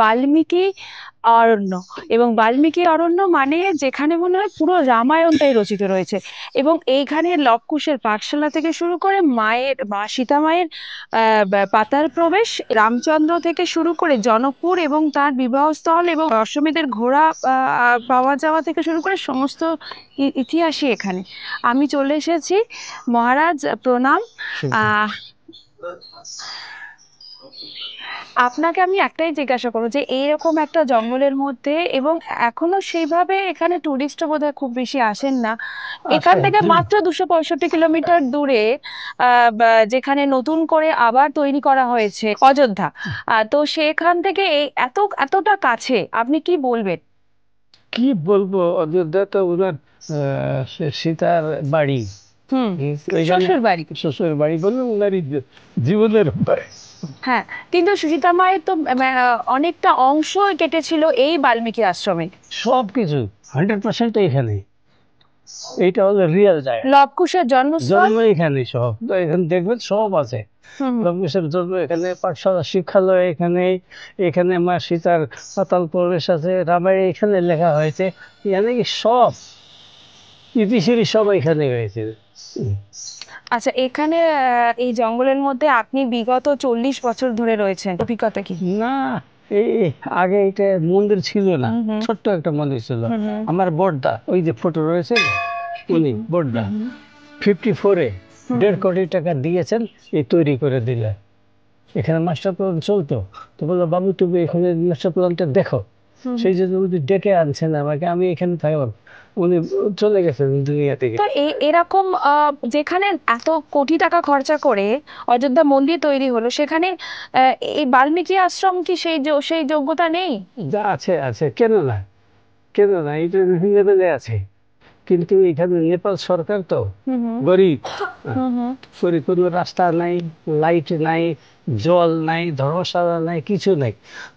বাল্মীকি অরণ্য। এবং বাল্মীকি অরণ্য মানে যেখানে মনে হয় পুরো রামায়ণটাই রচিত রয়েছে। এবং এইখানে লবকুশের পাঠশালা থেকে শুরু করে মা সীতা মায়ের পাতাল প্রবেশ, রামচন্দ্র থেকে শুরু করে জনকপুর এবং তার বিবাহস্থল এবং অশ্বমেধের ঘোড়া পাওয়া যাওয়া থেকে শুরু করে সমস্ত ইতিহাসই এখানে। আমি চলে এসেছি। মহারাজ প্রণাম। আহ আপনাকে আমি একটাই জিজ্ঞাসা করবো যে এইরকম একটা জঙ্গলের মধ্যে, এবং এখনো সেইভাবে এখানে টুরিস্ট বোধহয় খুব বেশি আসেন না, এখান আচ্ছা, থেকে মাত্র 265 কিলোমিটার দূরে যেখানে নতুন করে আবার তৈরি করা হয়েছে অযোধ্যা, তো সেখান থেকে এই এতটা কাছে আপনি কি বলবেন? কি বলবো, অযোধ্যা তো ওনার সীতার বাড়ি। হুম। ওইখানে শ্বশুর বাড়ি। শ্বশুর বাড়ি বলবো, ওনারই জীবনের বাড়ি। হ্যাঁ, কিন্তু সীতা মায়ের তো অনেকটা অংশ কেটেছিল এই বাল্মীকি আশ্রমে। সব কিছু 100% এখানে। এইটা হলো রিয়েল জায়গা। লবকুশের জন্মস্থল। জন্ম এখানে, সব তো এখানে দেখবেন সব আছে। হুম। লবকুশের জন্ম এখানে, পাঠশালা শিক্ষালয় এখানে, এখানে মা সীতার পাতাল প্রবেশ আছে, রামায়ণ এখানে লেখা হয়েছে। এখানে কি সব ইতিশ্রী সব এখানে হয়েছে। আচ্ছা, এখানে এই জঙ্গলের মধ্যে আপনি বিগত 40 বছর ধরে রয়েছেন, অভিজ্ঞতা কি? না, এই আগে এটা মন্দির ছিল না, হুম হুম ছোট্ট একটা মন্দির ছিল। হুম হুম আমার বড়দা, ওই যে ফটো রয়েছে না, উনি বড়দা হুম 54-এ হুম 1.5 কোটি টাকা দিয়েছেন, এই তৈরি করে দিলে। এখানে মাস্টার প্ল্যান চলতো, তো বললো বাবু তুমি এখানে মাস্টার প্ল্যানটা দেখো। হুম। সেই জন্য উনি ডেকে আনছেন আমাকে, আমি এখানে থাকলাম। উনি চলে গেছেন দুনিয়া থেকে। তো এরকম যেখানে এত কোটি টাকা খরচা করে অযোধ্যা মন্দির তৈরি হলো, সেখানে এই বাল্মীকি আশ্রম কি সেই যোগ্যতা নেই? যা আছে আছে, কেন না, কেন না, এটা লেভেলে আছে। কিন্তু এখানে নেপাল সরকার তো হুম হুম গরিব। হুম হুম গরিব, কোনো রাস্তা নাই, লাইট নাই, জল নাই, ধর্মশালা নাই, কিছু নাই।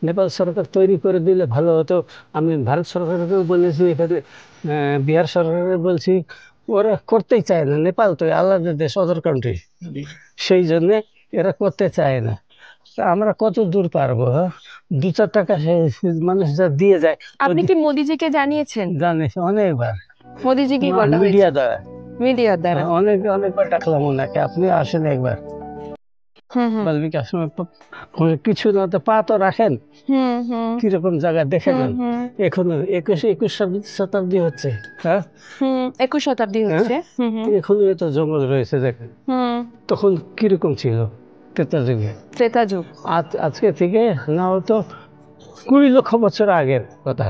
নেপাল সরকার তৈরি করে দিলে ভালো হতো। আমি ভারত সরকারকেও বলেছি, এখানে বিহার সরকারকে বলছি, ওরা করতেই চায় না। নেপাল তো আলাদা দেশ, অদর কান্ট্রি, সেই জন্যে এরা করতে চায় না। তা আমরা কত দূর পারবো, হ্যাঁ? 2-4 টাকা মানুষ যা দিয়ে যায়, আপনি কি মোদিজিকে জানিয়েছেন? জানিস অনেকবার, মোদিজি কি বলা হয়েছে? মিডিয়া দ্বারা। মিডিয়ার দ্বারা। অনেকবার ডাকলাম ওনাকে, আপনি আসেন একবার। হুম হুম বাল্মীকি আশ্রমে কিছু না তো পা তো রাখেন, হুম হুম কিরকম জায়গা দেখে হুম যান। হুম এখনো 21 শতাব্দী হচ্ছে, হ্যাঁ, 21 শতাব্দী হ্যাঁ, হচ্ছে। হুম হুম এখনো এত জঙ্গল রয়েছে দেখেন। হুম। তখন কিরকম ছিল ত্রেতা যুগে? ত্রেতা যুগ। আজকে থেকে না হতো 20 লক্ষ বছর আগের কথা।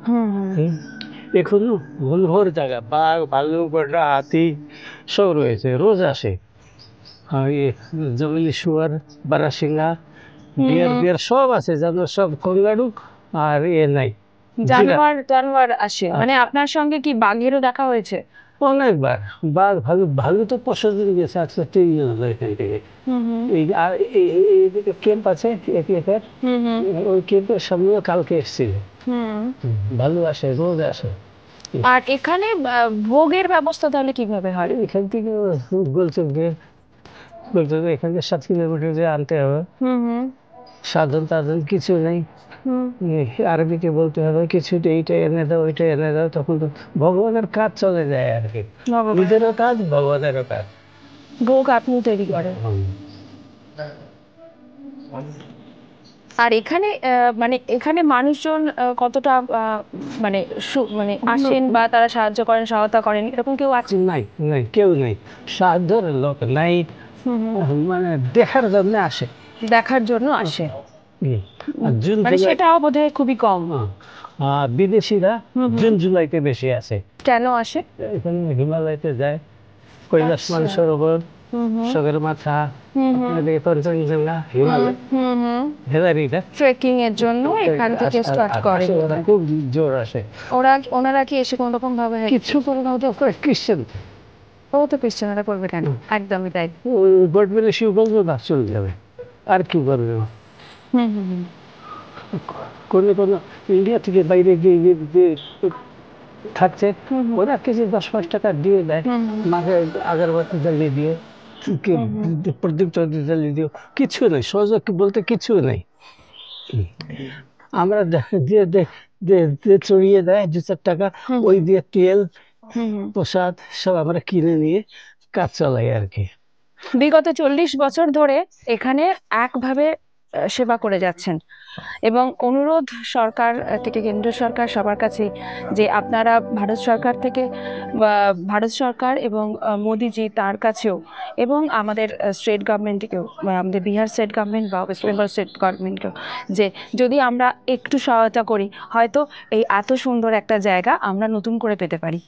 হুম হুম হুম। এখনো ঘনঘোর জায়গা, বাঘ, ভাল্লুক, গন্ডার, হাতি সব রয়েছে, রোজ আসে। আর জঙ্গলি শুয়ার, বারাসিংহা, হুম বিয়ার হুম। বিয়ার সব আছে, জানো, সব কঙ্গারু। আর নাই, জিরাফ। জানোয়ার টানোয়ার আসে মানে আপনার সঙ্গে কি বাঘেরও দেখা হয়েছে? অনেকবার বাঘ, ভালু, ভালু তো 5 দিন গেছে, আজকে 3 দিন হলো এখান থেকে। হুম হুম এই আর এইদিকে ক্যাম্প আছে, এপিএফের, হুম হুম ওই ক্যাম্পের সামনেও কালকে এসেছিল। হুম। ভালু আসে, রোজ আসে। আর এখানে ভোগের ব্যবস্থা তাহলে কিভাবে হয়? এখান থেকে বলছে যে, বলছে যে এখান থেকে 7 কিলোমিটার যে আনতে হবে, হুম হুম সাধন টাধন কিছু নেই। হুম। আরবিতে বলতে হবে কিছু, এইটা এনে দাও, ওইটা এনে দাও, তখন তো ভগবানের কাজ চলে যায় আর কি। ভগবান। নিজেরও কাজ, ভগবানেরও কাজ। ভোগ আপনি তৈরি করেন। হুম। আর এখানে মানে এখানে মানুষজন কতটা মানে মানে আসেন বা তারা সাহায্য করেন, সহায়তা করেন, এরকম কেউ আছে? নাই, নাই, কেউ নাই, সাধ্যর লোক নাই। হুম হুম। মানে দেখার জন্য আসে। দেখার জন্য আসে। হুম। আর জুন মানে জুলাই, সেটাও বোধহয় খুবই কম। বিদেশিরা হুম হুম। জুন জুলাইতে বেশি আসে। কেন আসে? এখানে হিমালয়তে যায়, কৈলাস আচ্ছা। মানসরোবর, হুম হুম সগরমাথা, হুম হুম আপনাদের কাঞ্চনজঙ্ঘা, হুম হিমালয়, হুম হুম। হেলারিটা। ট্রেকিং এর জন্য এখান থেকে স্টার্ট করে। আসে, ওরা খুব জোর আসে। ওনারা কি এসে কোন রকম ভাবে কিচ্ছু করে না, ওটা খ্রিস্টান। ও তো ক্রিশ্চানরা করবে কেন? একদমই তাই। গড মেরে শিব বলবো না, চলে যাবে, আর কি করবে ও? হুম হুম হুম কোনো কোনো ইন্ডিয়া থেকে বাইরে গিয়ে যে থাকছে, হুম হুম ওরা কিছু 10-5 টাকা দিয়ে দেয়, হুম হুম মাকে আগরবাতি জ্বালিয়ে দিয়ে, হুম হুম। প্রদীপ টদীপ জ্বালিয়ে দিও, কিছু নেই, সহযোগ বলতে কিছু নেই। আমরা যে যে যে চড়িয়ে দেয় 2-4 টাকা, হুম ওই দিয়ে তেল হুম হুম। প্রসাদ সব আমরা কিনে নিয়ে কাজ চালাই আর কি। বিগত 40 বছর ধরে এখানে একভাবে সেবা করে যাচ্ছেন, এবং অনুরোধ সরকার থেকে, কেন্দ্র সরকার সবার কাছে, যে আপনারা ভারত সরকার থেকে বা ভারত সরকার এবং মোদিজি তার কাছেও, এবং আমাদের স্টেট গভর্নমেন্টকেও, আমাদের বিহার স্টেট গভর্নমেন্ট বা ওয়েস্ট বেঙ্গল স্টেট গভর্নমেন্টকেও, যে যদি আমরা একটু সহায়তা করি, হয়তো এই এত সুন্দর একটা জায়গা আমরা নতুন করে পেতে পারি।